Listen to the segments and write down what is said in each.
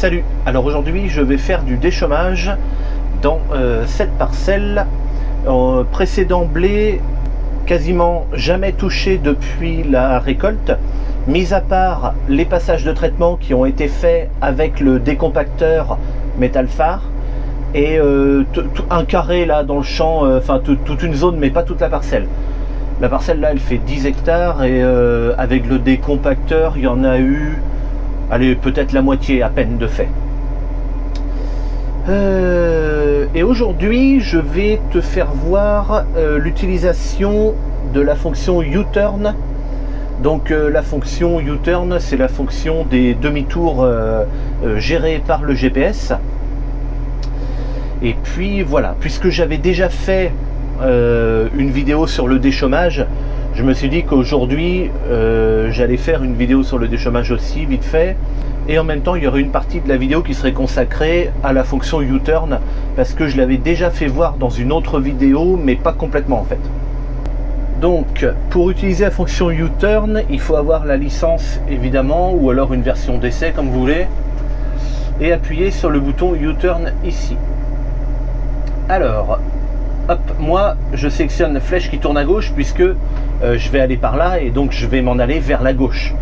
Salut, alors aujourd'hui je vais faire du déchômage dans cette parcelle. Précédent blé quasiment jamais touché depuis la récolte, mis à part les passages de traitement qui ont été faits avec le décompacteur Metalfar et un carré là dans le champ, enfin toute une zone mais pas toute la parcelle. La parcelle là elle fait 10 hectares et avec le décompacteur il y en a eu, allez, peut-être la moitié à peine de fait. Et aujourd'hui je vais te faire voir l'utilisation de la fonction U-turn. Donc la fonction U-turn, c'est la fonction des demi-tours gérés par le GPS. Et puis voilà, puisque j'avais déjà fait une vidéo sur le déchômage, je me suis dit qu'aujourd'hui j'allais faire une vidéo sur le déchômage aussi vite fait, et en même temps il y aurait une partie de la vidéo qui serait consacrée à la fonction U-turn, parce que je l'avais déjà fait voir dans une autre vidéo mais pas complètement en fait. Donc pour utiliser la fonction U-turn il faut avoir la licence évidemment, ou alors une version d'essai comme vous voulez, et appuyer sur le bouton U-turn ici. Alors hop, moi je sélectionne la flèche qui tourne à gauche puisque je vais aller par là et donc je vais m'en aller vers la gauche.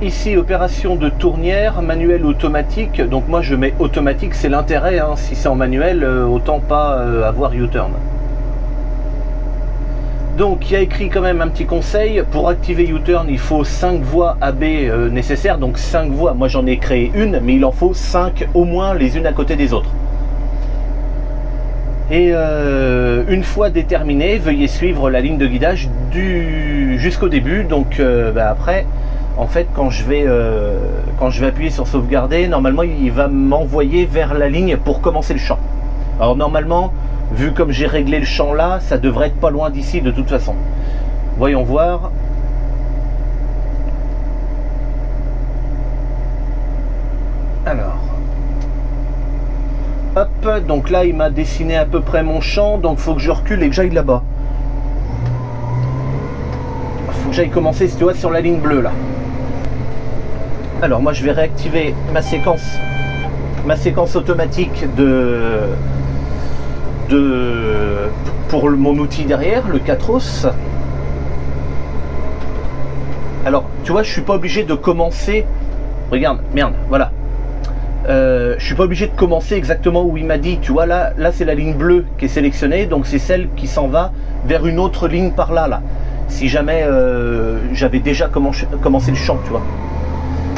Ici opération de tournière, manuel automatique, donc moi je mets automatique, c'est l'intérêt, hein. Si c'est en manuel autant pas avoir U-turn. Donc il y a écrit quand même un petit conseil, pour activer U-turn il faut 5 voies AB nécessaires, donc 5 voies, moi j'en ai créé une mais il en faut 5 au moins les unes à côté des autres. Et une fois déterminé, veuillez suivre la ligne de guidage jusqu'au début. Donc après, en fait, quand je vais appuyer sur sauvegarder, normalement il va m'envoyer vers la ligne pour commencer le champ. Alors normalement, vu comme j'ai réglé le champ là, ça devrait être pas loin d'ici de toute façon. Voyons voir. Alors hop, donc là il m'a dessiné à peu près mon champ, donc faut que je recule et que j'aille là-bas. Faut que j'aille commencer, si tu vois, sur la ligne bleue là. Alors moi je vais réactiver ma séquence automatique pour mon outil derrière, le Catros. Alors tu vois, je suis pas obligé de commencer. Regarde, merde, voilà. Je suis pas obligé de commencer exactement où il m'a dit, tu vois, là c'est la ligne bleue qui est sélectionnée, donc c'est celle qui s'en va vers une autre ligne par là, si jamais j'avais déjà commencé le champ, tu vois.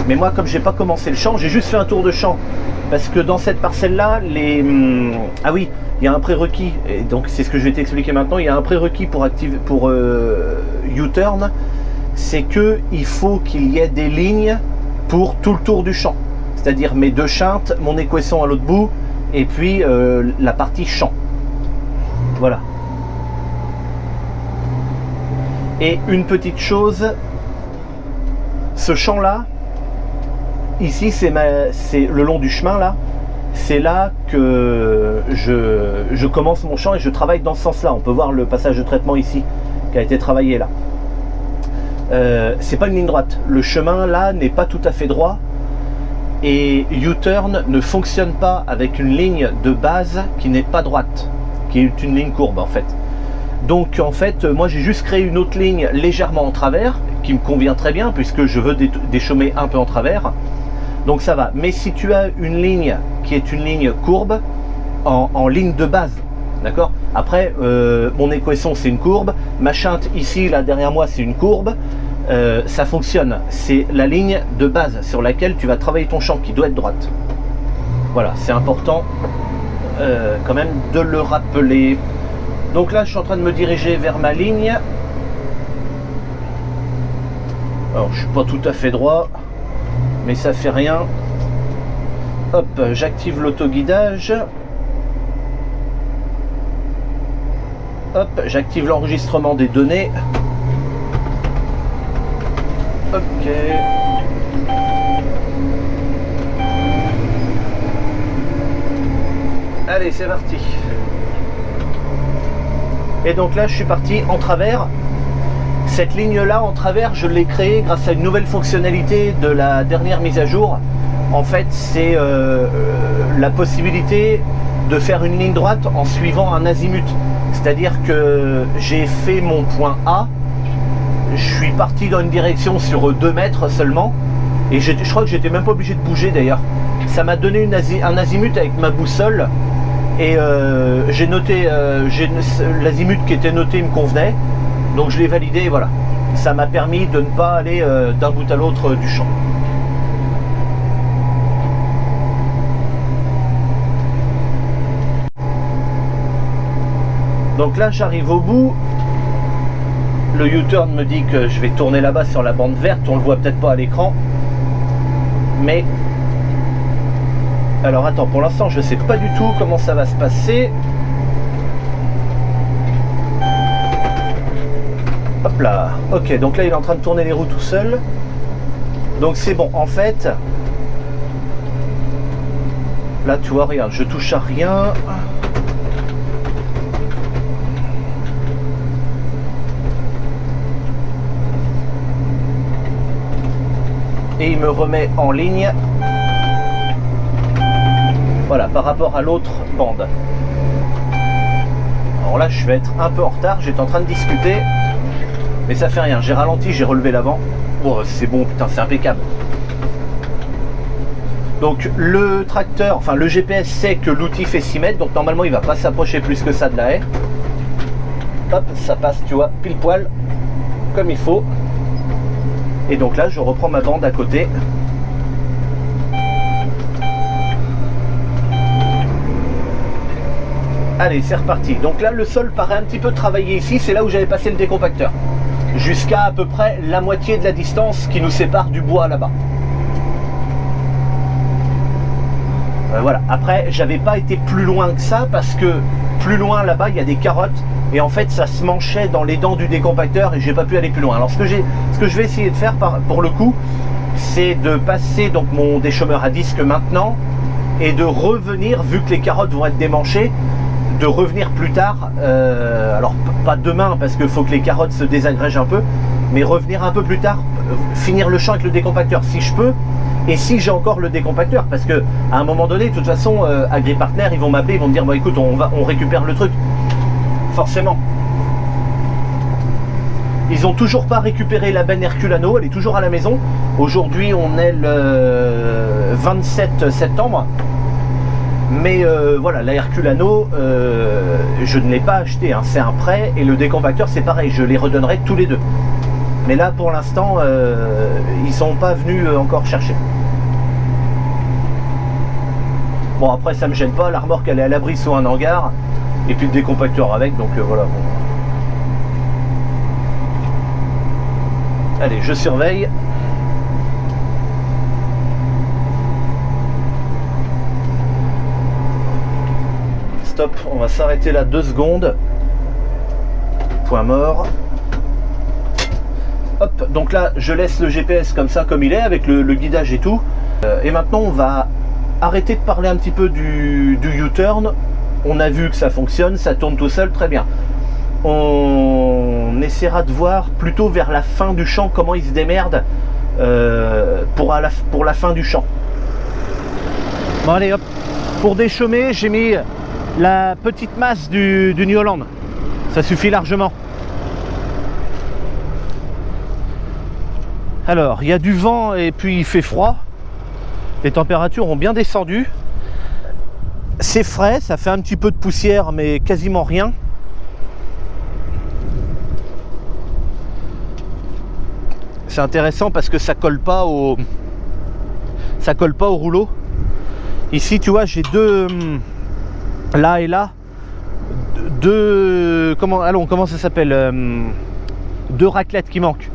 Mais moi, comme j'ai pas commencé le champ, j'ai juste fait un tour de champ, parce que dans cette parcelle là, ah oui, il y a un prérequis, et donc c'est ce que je vais t'expliquer maintenant. Il y a un prérequis pour U-turn, c'est que il faut qu'il y ait des lignes pour tout le tour du champ. C'est-à-dire mes deux chintes, mon équesson à l'autre bout, et puis la partie champ. Voilà. Et une petite chose, ce champ-là, ici c'est le long du chemin là, c'est là que je commence mon champ et je travaille dans ce sens-là. On peut voir le passage de traitement ici, qui a été travaillé là. C'est pas une ligne droite. Le chemin là n'est pas tout à fait droit. Et U-turn ne fonctionne pas avec une ligne de base qui n'est pas droite, qui est une ligne courbe en fait. Donc en fait, moi j'ai juste créé une autre ligne légèrement en travers, qui me convient très bien puisque je veux déchaumer un peu en travers. Donc ça va. Mais si tu as une ligne qui est une ligne courbe, en ligne de base, d'accord. Après, mon équesson c'est une courbe, ma chinte ici, là derrière moi c'est une courbe. Ça fonctionne, c'est la ligne de base sur laquelle tu vas travailler ton champ qui doit être droite. Voilà, c'est important quand même de le rappeler. Donc là je suis en train de me diriger vers ma ligne. Alors je suis pas tout à fait droit, mais ça fait rien. Hop, j'active l'autoguidage. Hop, j'active l'enregistrement des données. Ok. Allez, c'est parti. Et donc là, je suis parti en travers. Cette ligne-là en travers, je l'ai créée grâce à une nouvelle fonctionnalité de la dernière mise à jour. en fait, c'est la possibilité de faire une ligne droite en suivant un azimut. C'est-à-dire que j'ai fait mon point A, je suis parti dans une direction sur 2 mètres seulement, et je crois que j'étais même pas obligé de bouger d'ailleurs. Ça m'a donné un azimut avec ma boussole, et j'ai noté, l'azimut qui était noté me convenait, donc je l'ai validé et voilà. Ça m'a permis de ne pas aller d'un bout à l'autre du champ. Donc là j'arrive au bout, le U-turn me dit que je vais tourner là-bas sur la bande verte, on le voit peut-être pas à l'écran, mais alors attends, pour l'instant je sais pas du tout comment ça va se passer. Hop là, ok, donc là il est en train de tourner les roues tout seul, donc c'est bon. En fait là tu vois, regarde, je touche à rien. Et il me remet en ligne, voilà, par rapport à l'autre bande. Alors là je vais être un peu en retard, j'étais en train de discuter, mais ça fait rien, j'ai ralenti, j'ai relevé l'avant. Oh c'est bon, putain, c'est impeccable. Donc le tracteur, enfin le GPS sait que l'outil fait 6 mètres, donc normalement il va pas s'approcher plus que ça de la haie. Hop, ça passe, tu vois, pile poil comme il faut. Et donc là je reprends ma bande à côté. Allez, c'est reparti. Donc là le sol paraît un petit peu travaillé ici, c'est là où j'avais passé le décompacteur, jusqu'à à peu près la moitié de la distance qui nous sépare du bois là-bas. Voilà, après j'avais pas été plus loin que ça, parce que plus loin là-bas il y a des carottes, et en fait ça se manchait dans les dents du décompacteur et j'ai pas pu aller plus loin. Alors ce que je vais essayer de faire pour le coup, c'est de passer donc mon déchômeur à disque maintenant, et de revenir, vu que les carottes vont être démanchées, de revenir plus tard, alors pas demain parce qu'il faut que les carottes se désagrègent un peu, mais revenir un peu plus tard, finir le champ avec le décompacteur si je peux, et si j'ai encore le décompacteur, parce que à un moment donné, de toute façon, AgriPartner, ils vont m'appeler, ils vont me dire bon écoute, on récupère le truc, forcément. Ils ont toujours pas récupéré la benne Herculano, elle est toujours à la maison. Aujourd'hui on est le 27 septembre. Mais voilà, la Herculano, je ne l'ai pas acheté, hein, c'est un prêt, et le décompacteur c'est pareil, je les redonnerai tous les deux. Mais là pour l'instant, ils sont pas venus encore chercher. Bon après ça me gêne pas, la remorque elle est à l'abri sous un hangar, et puis le décompacteur avec, donc voilà. Bon. Allez, je surveille. Stop, on va s'arrêter là 2 secondes. Point mort. Hop, donc là je laisse le GPS comme ça, comme il est, avec le guidage et tout. Et maintenant on va arrêter de parler un petit peu du U-turn. On a vu que ça fonctionne, ça tourne tout seul, très bien. On essaiera de voir plutôt vers la fin du champ comment il se démerde pour la fin du champ. Bon allez hop, pour déchaumer j'ai mis la petite masse du New Holland, ça suffit largement. Alors il y a du vent et puis il fait froid, les températures ont bien descendu, c'est frais, ça fait un petit peu de poussière mais quasiment rien. C'est intéressant parce que ça colle pas au rouleau. Ici tu vois j'ai deux, là et là, deux, comment ça s'appelle, 2 raclettes qui manquent.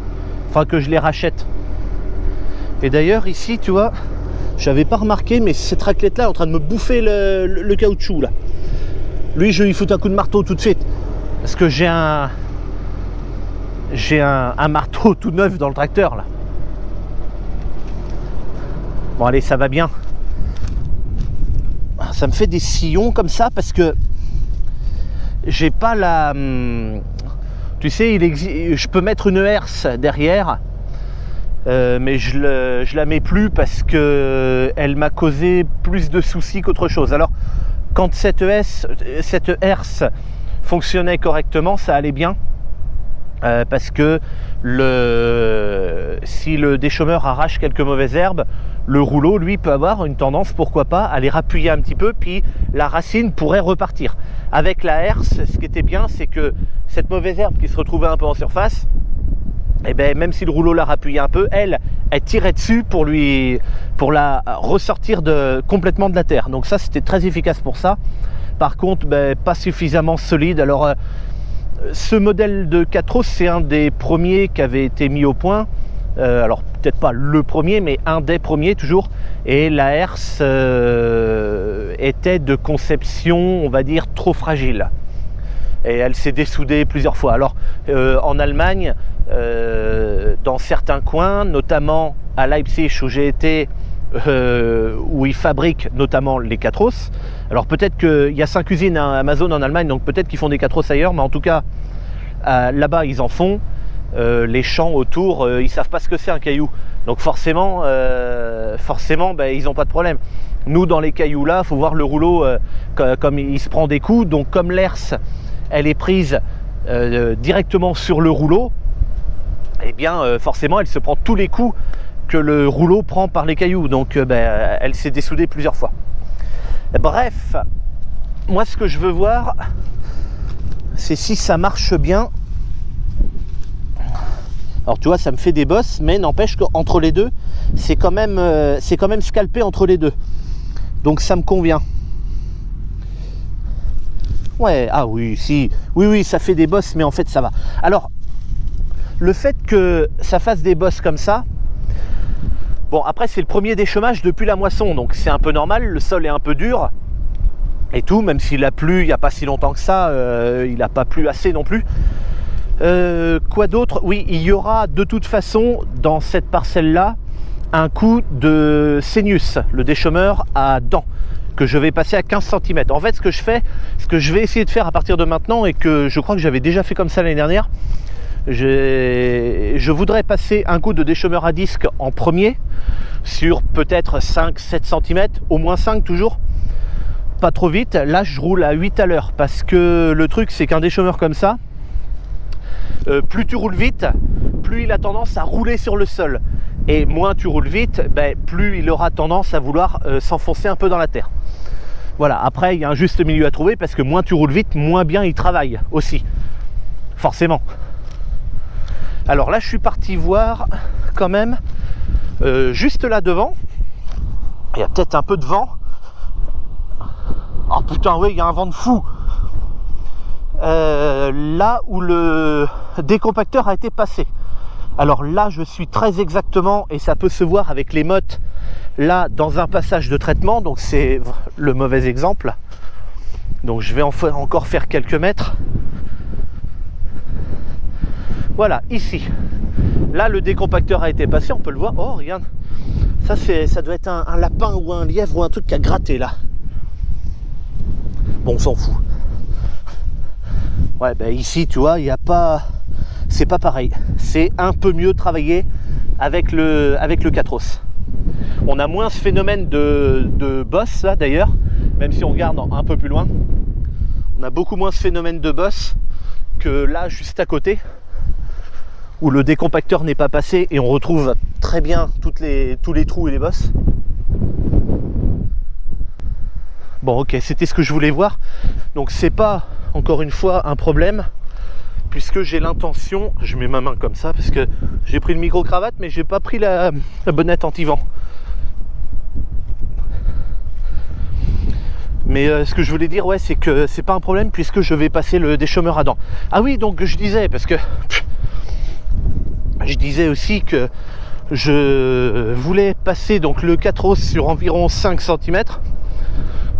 Enfin que je les rachète. Et d'ailleurs ici tu vois, j'avais pas remarqué, mais cette raclette là est en train de me bouffer le caoutchouc là. Lui je vais lui foutre un coup de marteau tout de suite, parce que j'ai un marteau tout neuf dans le tracteur là. Bon allez, ça va bien. Ça me fait des sillons comme ça parce que j'ai pas la... Tu sais, je peux mettre une herse derrière mais je la mets plus parce que elle m'a causé plus de soucis qu'autre chose. Alors quand cette herse fonctionnait correctement, ça allait bien, parce que si le déchaumeur arrache quelques mauvaises herbes, le rouleau lui peut avoir une tendance, pourquoi pas, à les rappuyer un petit peu, puis la racine pourrait repartir. Avec la herse, ce qui était bien, c'est que cette mauvaise herbe qui se retrouvait un peu en surface, et ben, même si le rouleau la rappuyait un peu, elle tirait dessus pour la ressortir complètement de la terre. Donc ça, c'était très efficace pour ça. Par contre, ben, pas suffisamment solide. Alors ce modèle de Quattros, c'est un des premiers qui avait été mis au point. Alors peut-être pas le premier, mais un des premiers toujours. Et la herse était de conception, on va dire, trop fragile. Et elle s'est dessoudée plusieurs fois. Alors en Allemagne, dans certains coins, notamment à Leipzig où j'ai été, où ils fabriquent notamment les Quattros. Alors peut-être qu'il y a 5 usines à Amazon en Allemagne, donc peut-être qu'ils font des Quattros ailleurs, mais en tout cas là-bas ils en font. Les champs autour, ils savent pas ce que c'est un caillou, donc forcément ben, ils n'ont pas de problème. Nous dans les cailloux là, faut voir le rouleau comme il se prend des coups, donc comme l'herse elle est prise directement sur le rouleau, et bien forcément elle se prend tous les coups que le rouleau prend par les cailloux, donc ben, elle s'est dessoudée plusieurs fois. Bref, moi ce que je veux voir, c'est si ça marche bien. Alors tu vois, ça me fait des bosses, mais n'empêche qu'entre les deux, c'est quand même scalpé entre les deux, donc ça me convient. Ouais, ah oui, si, oui, ça fait des bosses, mais en fait ça va. Alors, le fait que ça fasse des bosses comme ça, bon, après c'est le premier déchaumage depuis la moisson, donc c'est un peu normal, le sol est un peu dur et tout, même s'il a plu il n'y a pas si longtemps que ça, il n'a pas plu assez non plus. Quoi d'autre? Oui, il y aura de toute façon dans cette parcelle-là un coup de Senius, le déchaumeur à dents, que je vais passer à 15 cm. En fait, ce que je vais essayer de faire à partir de maintenant, et que je crois que j'avais déjà fait comme ça l'année dernière, je voudrais passer un coup de déchaumeur à disque en premier sur peut-être 5-7 cm, au moins 5 toujours, pas trop vite. Là je roule à 8 à l'heure, parce que le truc c'est qu'un déchaumeur comme ça, plus tu roules vite, plus il a tendance à rouler sur le sol, et moins tu roules vite, ben, plus il aura tendance à vouloir s'enfoncer un peu dans la terre. Voilà, après il y a un juste milieu à trouver, parce que moins tu roules vite, moins bien il travaille aussi, forcément. Alors là je suis parti voir quand même, juste là devant, il y a peut-être un peu de vent. Oh putain, oui, il y a un vent de fou. Là où le décompacteur a été passé. Alors là je suis très exactement, et ça peut se voir avec les mottes, là dans un passage de traitement, donc c'est le mauvais exemple. Donc je vais encore faire quelques mètres. Voilà, ici. Là le décompacteur a été passé, on peut le voir. Oh regarde, ça doit être un lapin ou un lièvre ou un truc qui a gratté là. Bon, on s'en fout. Ouais, ben ici tu vois, il n'y a pas, c'est pas pareil, c'est un peu mieux travaillé avec le Quattros. On a moins ce phénomène de bosse là d'ailleurs, même si on regarde un peu plus loin, on a beaucoup moins ce phénomène de bosse que là juste à côté, où le décompacteur n'est pas passé et on retrouve très bien tous les trous et les bosses. Bon ok, c'était ce que je voulais voir, donc c'est pas encore une fois un problème, puisque j'ai l'intention, je mets ma main comme ça parce que j'ai pris le micro-cravate mais j'ai pas pris la bonnette anti-vent. Mais ce que je voulais dire, ouais, c'est que c'est pas un problème puisque je vais passer le déchaumeur à dents. Ah oui, donc je disais, parce que je disais aussi que je voulais passer donc le Quattros sur environ 5 cm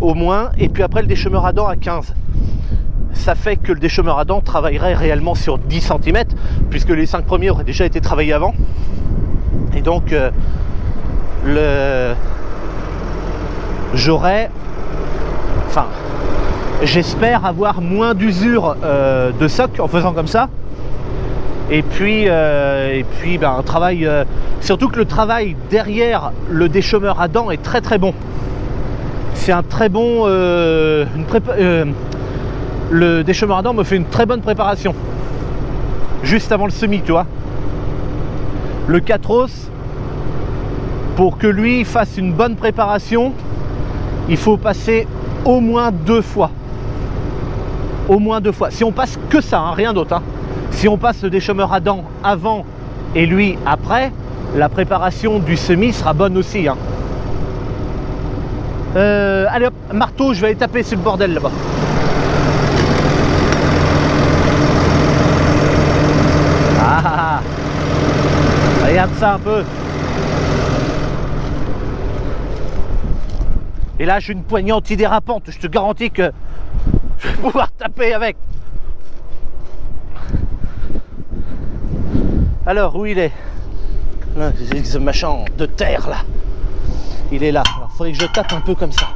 au moins, et puis après le déchaumeur à dents à 15. Ça fait que le déchaumeur à dents travaillerait réellement sur 10 cm, puisque les 5 premiers auraient déjà été travaillés avant. Et donc j'espère avoir moins d'usure de soc en faisant comme ça. Et puis ben, un travail, surtout que le travail derrière le déchômeur à dents est très très bon. C'est un très bon, le déchômeur à dents me fait une très bonne préparation. Juste avant le semis, tu vois. Le 4os, pour que lui fasse une bonne préparation, il faut passer au moins 2 fois. Au moins 2 fois. Si on passe que ça, hein, rien d'autre. Hein. Si on passe le déchômeur à dents avant et lui après, la préparation du semis sera bonne aussi. Hein. Allez hop, marteau, je vais aller taper sur le bordel là-bas. Ah, regarde ça un peu. Et là j'ai une poignée antidérapante, je te garantis que je vais pouvoir taper avec. Alors où il est? Là, ce machin de terre là. Il est là. Alors il faudrait que je tape un peu comme ça.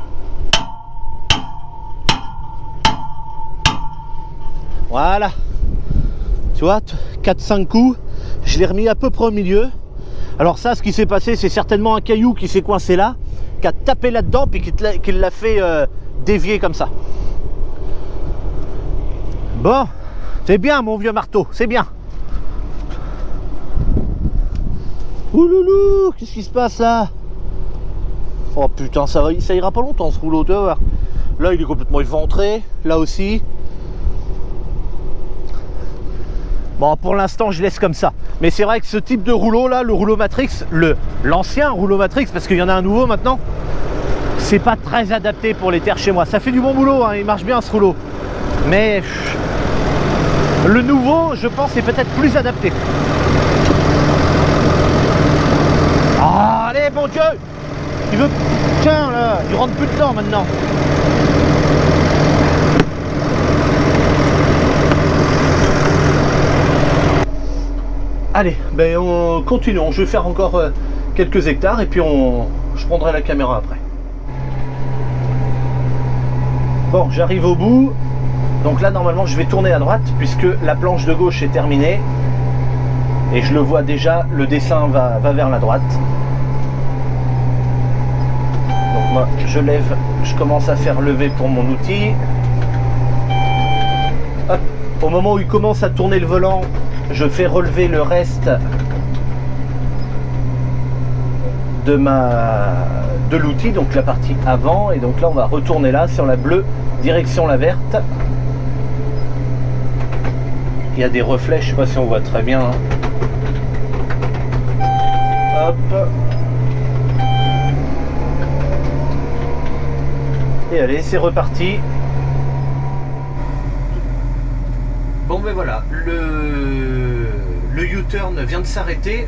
Voilà. Tu vois, 4-5 coups, je l'ai remis à peu près au milieu. Alors ça, ce qui s'est passé, c'est certainement un caillou qui s'est coincé là, qui a tapé là-dedans, puis qui l'a fait dévier comme ça. Bon, c'est bien mon vieux marteau, c'est bien. Ouloulou, qu'est-ce qui se passe là? Oh putain, ça ira pas longtemps ce rouleau, tu vas voir. Là, il est complètement éventré, là aussi. Bon, pour l'instant, je laisse comme ça. Mais c'est vrai que ce type de rouleau là, le rouleau Matrix, l'ancien rouleau Matrix, parce qu'il y en a un nouveau maintenant, c'est pas très adapté pour les terres chez moi. Ça fait du bon boulot, hein, il marche bien ce rouleau. Mais le nouveau, je pense, est peut-être plus adapté. Ah, allez, bon Dieu! Il veut... Tiens, là, il rentre plus dedans maintenant. Allez, ben on continue. Je vais faire encore quelques hectares et puis je prendrai la caméra après. Bon, j'arrive au bout. Donc là, normalement, je vais tourner à droite puisque la planche de gauche est terminée. Et je le vois déjà, le dessin va vers la droite. Donc moi, je lève, je commence à faire lever pour mon outil. Hop. Au moment où il commence à tourner le volant, je fais relever le reste de l'outil, donc la partie avant. Et donc là, on va retourner là sur la bleue, direction la verte. Il y a des reflets, je sais pas si on voit très bien. Hein. Hop. Et allez, c'est reparti. Bon ben voilà, le U-turn vient de s'arrêter.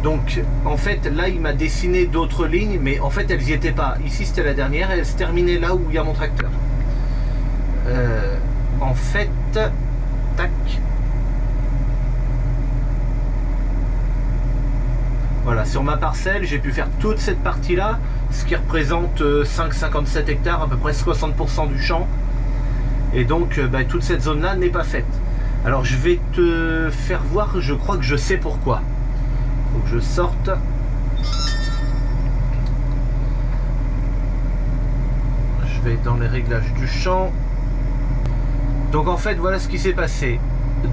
Donc en fait là il m'a dessiné d'autres lignes, mais en fait elles n'y étaient pas. Ici c'était la dernière et elle se terminait là où il y a mon tracteur. En fait, tac. Voilà, sur ma parcelle j'ai pu faire toute cette partie là, ce qui représente 5,57 hectares, à peu près 60% du champ. Et donc bah, toute cette zone là n'est pas faite. Alors je vais te faire voir, je crois que je sais pourquoi. Faut que je sorte. Je vais dans les réglages du champ. Donc en fait voilà ce qui s'est passé.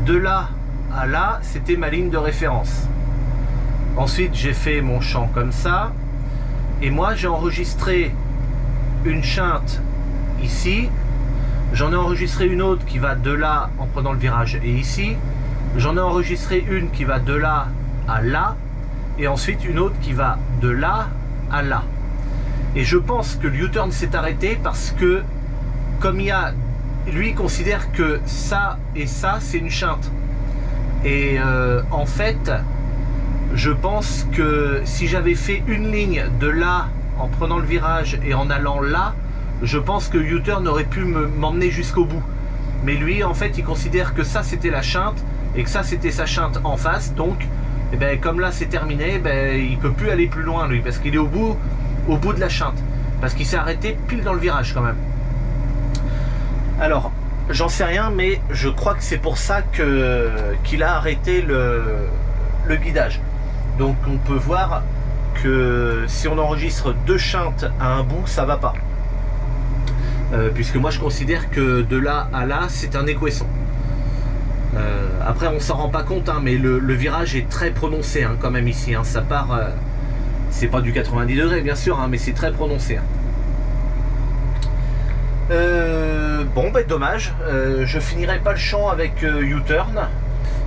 De là à là, c'était ma ligne de référence. Ensuite j'ai fait mon champ comme ça. Et moi j'ai enregistré une chinte ici. J'en ai enregistré une autre qui va de là en prenant le virage et ici. J'en ai enregistré une qui va de là à là. Et ensuite une autre qui va de là à là. Et je pense que le U-turn s'est arrêté parce que comme il y a... Lui il considère que ça et ça c'est une chinte. Et en fait, je pense que si j'avais fait une ligne de là en prenant le virage et en allant là, je pense que U-turn aurait pu m'emmener jusqu'au bout. Mais lui, en fait, il considère que ça, c'était la chinte et que ça, c'était sa chinte en face. Donc, eh ben, comme là, c'est terminé, ben, il peut plus aller plus loin, lui, parce qu'il est au bout de la chinte. Parce qu'il s'est arrêté pile dans le virage, quand même. Alors, J'en sais rien, mais je crois que c'est pour ça qu'il a arrêté le guidage. Donc on peut voir que si on enregistre 2 chintes à un bout, ça va pas. Puisque moi je considère que de là à là, c'est un équesson. Après on s'en rend pas compte, hein, mais le virage est très prononcé hein, quand même ici. Hein, ça part, c'est pas du 90 degrés bien sûr, hein, mais c'est très prononcé. Hein. Bon, ben dommage, je finirai pas le champ avec U-turn,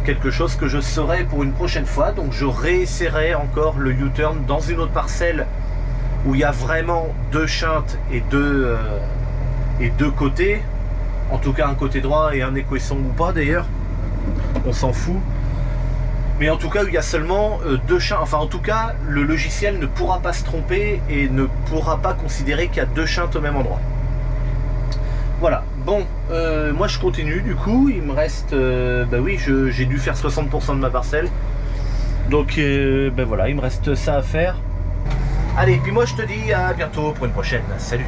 quelque chose que je saurai pour une prochaine fois, donc je réessayerai encore le U-turn dans une autre parcelle où il y a vraiment 2 chintes et deux côtés, en tout cas un côté droit et un équesson ou pas d'ailleurs, on s'en fout, mais en tout cas il y a seulement 2 chintes, enfin en tout cas le logiciel ne pourra pas se tromper et ne pourra pas considérer qu'il y a 2 chintes au même endroit. Voilà, bon, moi je continue du coup, il me reste, bah oui, j'ai dû faire 60% de ma parcelle, donc ben voilà, il me reste ça à faire. Allez, puis moi je te dis à bientôt pour une prochaine, salut.